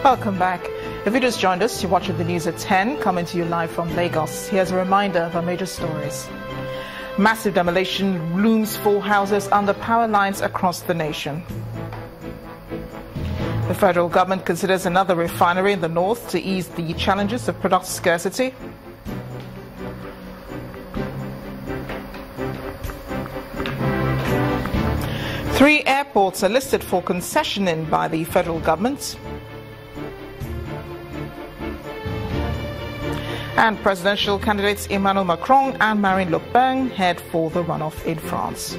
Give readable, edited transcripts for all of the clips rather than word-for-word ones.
Welcome back. If you just joined us, you're watching the news at 10, coming to you live from Lagos. Here's a reminder of our major stories. Massive demolition looms 4 houses under power lines across the nation. The federal government considers another refinery in the north to ease the challenges of product scarcity. Three airports are listed for concessioning by the federal government. And presidential candidates Emmanuel Macron and Marine Le Pen head for the runoff in France.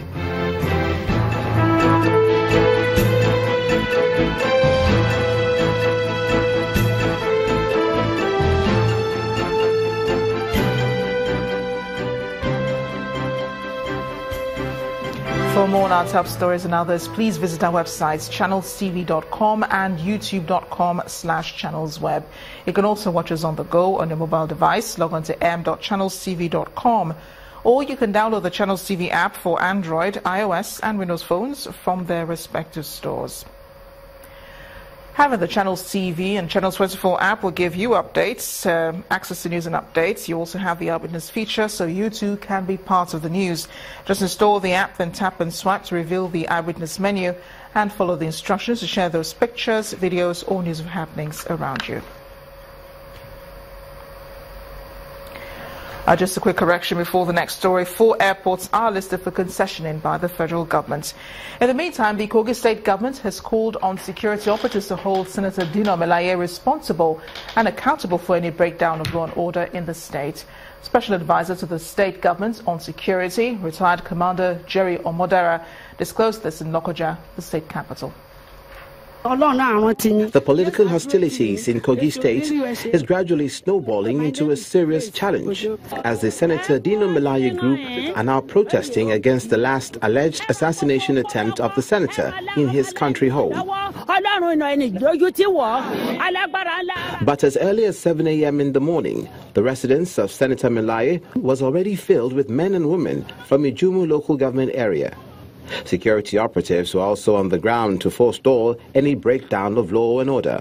For more on our top stories and others, please visit our websites channelstv.com and youtube.com/channelsweb. You can also watch us on the go on your mobile device. Log on to m.channelstv.com, or you can download the Channels TV app for Android, iOS and Windows phones from their respective stores. Having the Channels TV and Channels 24 app will give you updates, access to news and updates. You also have the Eyewitness feature, so you too can be part of the news. Just install the app, then tap and swipe to reveal the Eyewitness menu and follow the instructions to share those pictures, videos or news of happenings around you. Just a quick correction before the next story. 4 airports are listed for concessioning by the federal government. In the meantime, the Kogi state government has called on security operatives to hold Senator Dino Melaye responsible and accountable for any breakdown of law and order in the state. Special advisor to the state government on security, retired Commander Jerry Omodera, disclosed this in Lokoja, the state capital. The political hostilities in Kogi State is gradually snowballing into a serious challenge as the Senator Dino Melaye group are now protesting against the last alleged assassination attempt of the senator in his country home. But as early as 7 a.m. in the morning, the residence of Senator Melaye was already filled with men and women from Ijumu local government area. Security operatives were also on the ground to forestall any breakdown of law and order.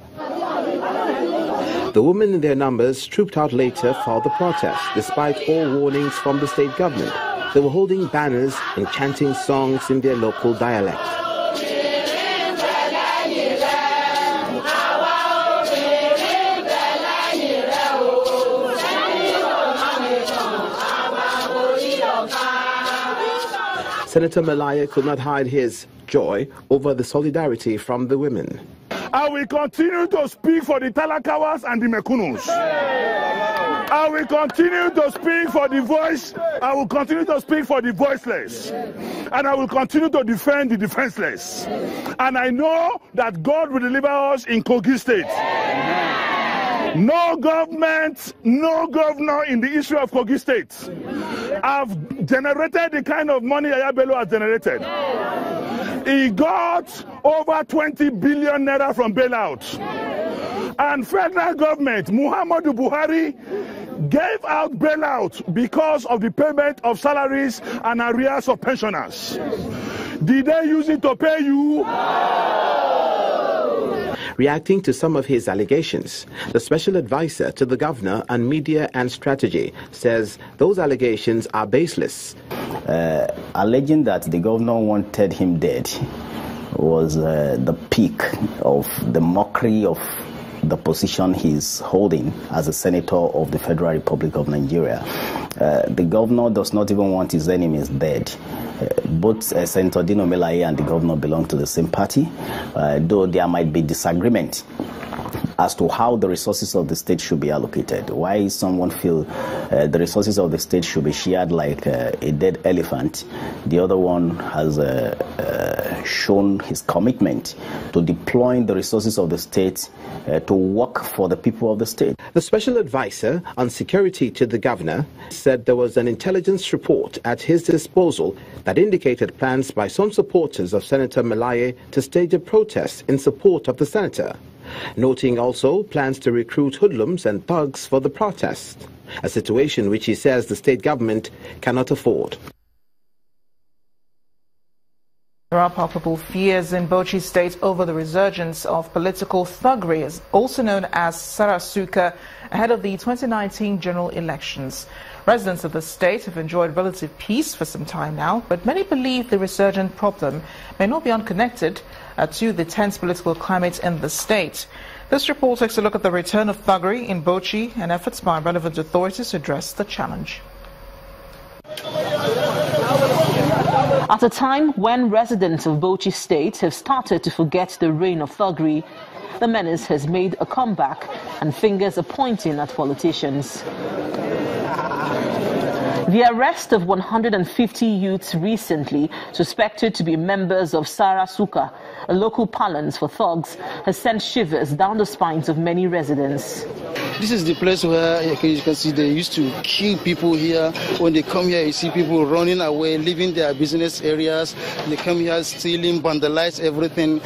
The women in their numbers trooped out later for the protest, despite all warnings from the state government. They were holding banners and chanting songs in their local dialect. Senator Melaye could not hide his joy over the solidarity from the women. I will continue to speak for the Talakawas and the Mekunus. I will continue to speak for the voice. I will continue to speak for the voiceless. And I will continue to defend the defenseless. And I know that God will deliver us in Kogi State. No government, no governor in the history of Kogi State have generated the kind of money Ayabelo has generated. He got over 20 billion naira from bailout. And federal government, Muhammadu Buhari, gave out bailout because of the payment of salaries and arrears of pensioners. Did they use it to pay you? Reacting to some of his allegations, the special advisor to the governor on media and strategy says those allegations are baseless. Alleging that the governor wanted him dead was the peak of the mockery of the position he's holding as a senator of the Federal Republic of Nigeria. The governor does not even want his enemies dead. Both Senator Dino Melaye and the governor belong to the same party, though there might be disagreement as to how the resources of the state should be allocated. Why someone feel the resources of the state should be shared like a dead elephant. The other one has shown his commitment to deploying the resources of the state to work for the people of the state. The special advisor on security to the governor said there was an intelligence report at his disposal that indicated plans by some supporters of Senator Melaye to stage a protest in support of the senator, noting also plans to recruit hoodlums and thugs for the protest, a situation which he says the state government cannot afford. There are palpable fears in Bauchi State over the resurgence of political thuggery, also known as Sarasuka, ahead of the 2019 general elections. Residents of the state have enjoyed relative peace for some time now, but many believe the resurgent problem may not be unconnected to the tense political climate in the state. This report takes a look at the return of thuggery in Bauchi and efforts by relevant authorities to address the challenge. At a time when residents of Bauchi State have started to forget the reign of thuggery, the menace has made a comeback and fingers are pointing at politicians. The arrest of 150 youths recently, suspected to be members of Sarasuka, a local parlance for thugs, has sent shivers down the spines of many residents. This is the place where you can see they used to kill people here. When they come here, you see people running away, leaving their business areas. They come here stealing, vandalize everything.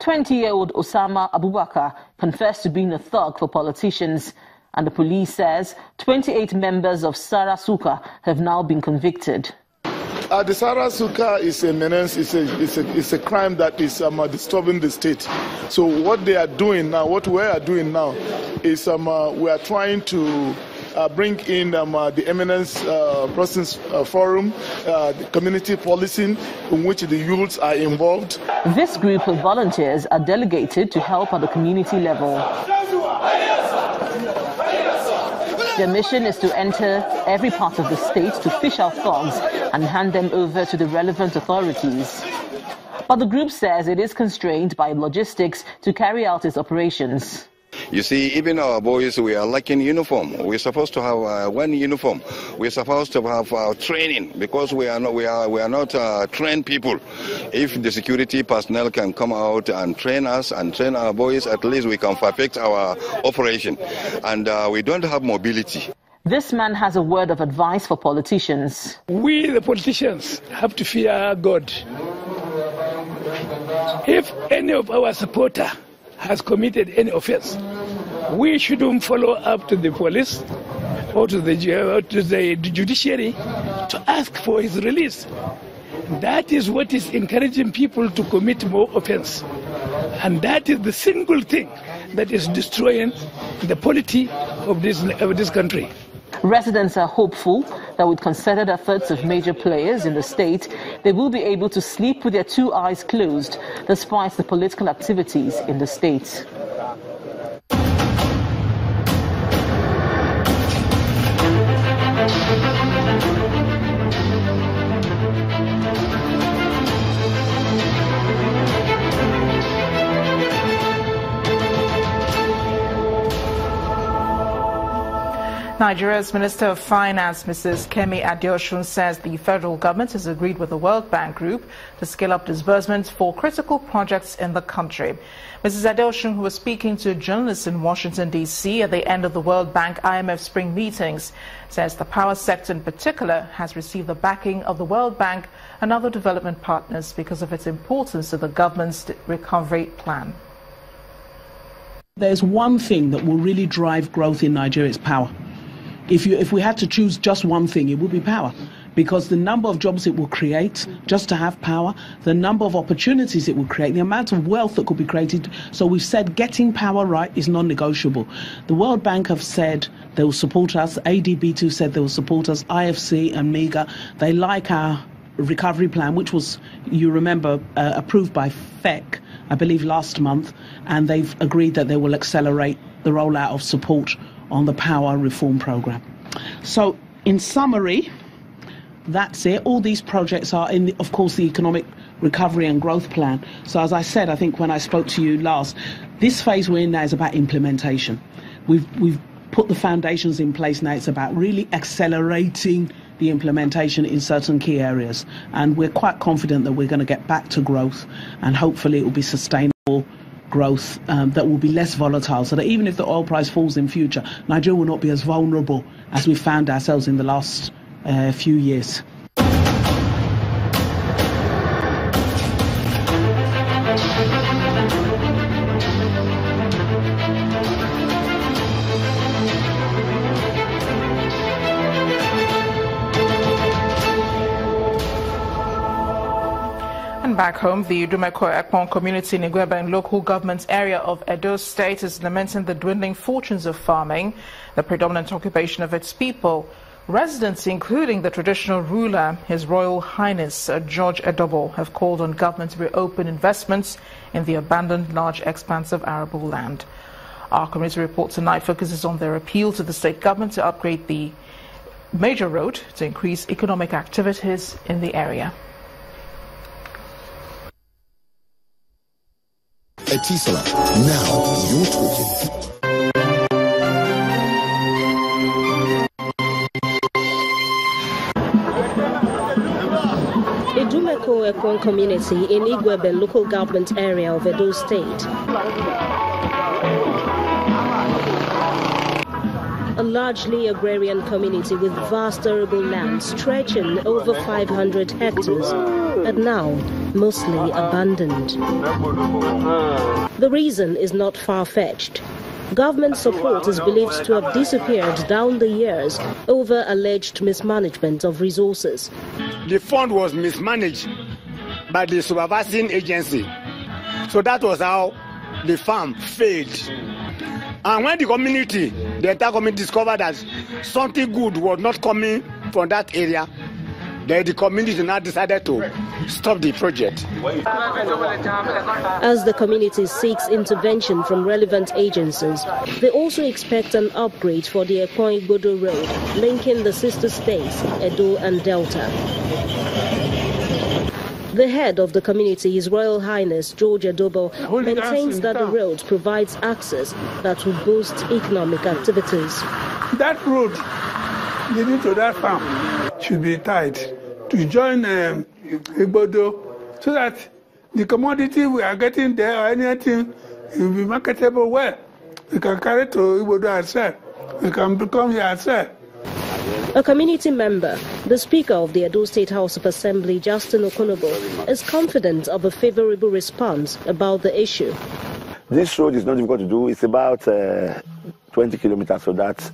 20-year-old Osama Abubakar confessed to being a thug for politicians, and the police says 28 members of Sarasuka have now been convicted. The Sarasuka is a menace, it's a crime that is disturbing the state. So what they are doing now, what we are doing now, is we are trying to bring in the Eminence Persons Forum, the community policing, in which the youths are involved. This group of volunteers are delegated to help at the community level. Their mission is to enter every part of the state to fish out thugs and hand them over to the relevant authorities. But the group says it is constrained by logistics to carry out its operations. You see, even our boys, we are lacking uniform. We're supposed to have one uniform. We're supposed to have training, because we are not trained people. If the security personnel can come out and train us and train our boys, at least we can perfect our operation. And we don't have mobility. This man has a word of advice for politicians. We, the politicians, have to fear God. If any of our supporters has committed any offense, we shouldn't follow up to the police or to the judiciary to ask for his release. That is what is encouraging people to commit more offense. And that is the single thing that is destroying the polity of this country. Residents are hopeful that with concerted efforts of major players in the state, they will be able to sleep with their two eyes closed despite the political activities in the state. Nigeria's Minister of Finance, Mrs. Kemi Adeosun, says the federal government has agreed with the World Bank Group to scale up disbursements for critical projects in the country. Mrs. Adeosun, who was speaking to journalists in Washington, D.C. at the end of the World Bank IMF spring meetings, says the power sector in particular has received the backing of the World Bank and other development partners because of its importance to the government's recovery plan. There's one thing that will really drive growth in Nigeria, it's power. If we had to choose just one thing, it would be power, because the number of jobs it will create just to have power, the number of opportunities it will create, the amount of wealth that could be created. So we've said getting power right is non-negotiable. The World Bank have said they will support us. ADB2 said they will support us. IFC and MEGA, they like our recovery plan, which was, you remember, approved by FEC, I believe, last month, and they've agreed that they will accelerate the rollout of support on the power reform programme. So, in summary, that's it. All these projects are in, of course, the economic recovery and growth plan. So, as I said, I think when I spoke to you last, this phase we're in now is about implementation. We've put the foundations in place now. It's about really accelerating the implementation in certain key areas. And we're quite confident that we're going to get back to growth, and hopefully it will be sustainable growth that will be less volatile, so that even if the oil price falls in future, Nigeria will not be as vulnerable as we found ourselves in the last few years. Back home, the Dumeko Ekpon community in Igwebe local government area of Edo State is lamenting the dwindling fortunes of farming, the predominant occupation of its people. Residents, including the traditional ruler, His Royal Highness George Edobo, have called on government to reopen investments in the abandoned large expanse of arable land. Our community report tonight focuses on their appeal to the state government to upgrade the major road to increase economic activities in the area. Etisola, now you're talking. Dumeko Ekpon community in Igwebe local government area of Edo State. A largely agrarian community with vast arable land stretching over 500 hectares, and now mostly abandoned. The reason is not far-fetched. Government support is believed to have disappeared down the years over alleged mismanagement of resources. The fund was mismanaged by the supervising agency. So that was how the farm failed. And when the entire community discovered that something good was not coming from that area, then the community now decided to stop the project. As the community seeks intervention from relevant agencies, they also expect an upgrade for the Ekpon-Igbodo road, linking the sister states, Edo and Delta. The head of the community, His Royal Highness George Edobo, maintains that the road provides access that will boost economic activities. That road leading to that farm should be tied to join Igbodo so that the commodity we are getting there or anything will be marketable well. We can carry it to Igbodo and sell. We can become here and sell. A community member, the Speaker of the Edo State House of Assembly, Justin Okonobo, is confident of a favorable response about the issue. This road is not difficult to do. It's about 20 kilometers, so that's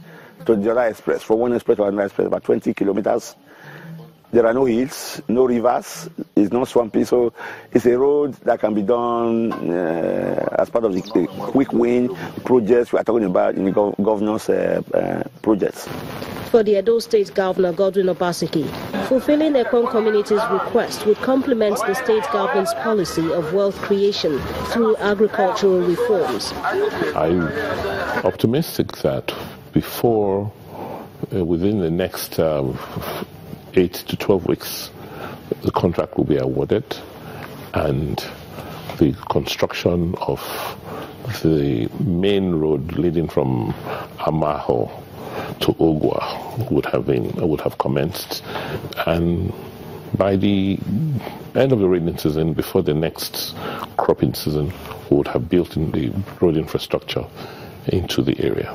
to the other express. From one express to another express, about 20 kilometers. There are no hills, no rivers, it's not swampy, so it's a road that can be done as part of the quick win projects we are talking about in the governor's projects. For the Edo State Governor Godwin Obaseki, fulfilling Ekpon community's request would complement the state government's policy of wealth creation through agricultural reforms. I'm optimistic that before, within the next 8 to 12 weeks, the contract will be awarded and the construction of the main road leading from Amaho to Ogwa would have commenced, and by the end of the rainy season, before the next cropping season, we would have built in the road infrastructure into the area.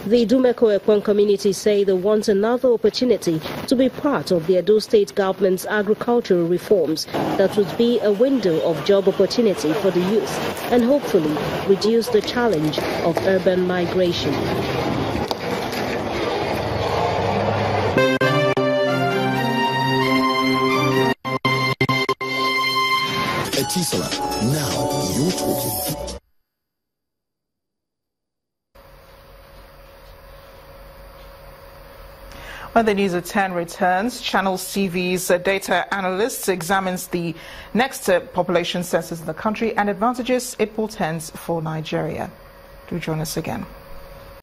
The Dumeko Ekpon community say they want another opportunity to be part of the Edo State government's agricultural reforms that would be a window of job opportunity for the youth and hopefully reduce the challenge of urban migration. Etisola, now you're talking. When the news at 10 returns, Channel TV's data analyst examines the next population census in the country and advantages it portends for Nigeria. Do join us again.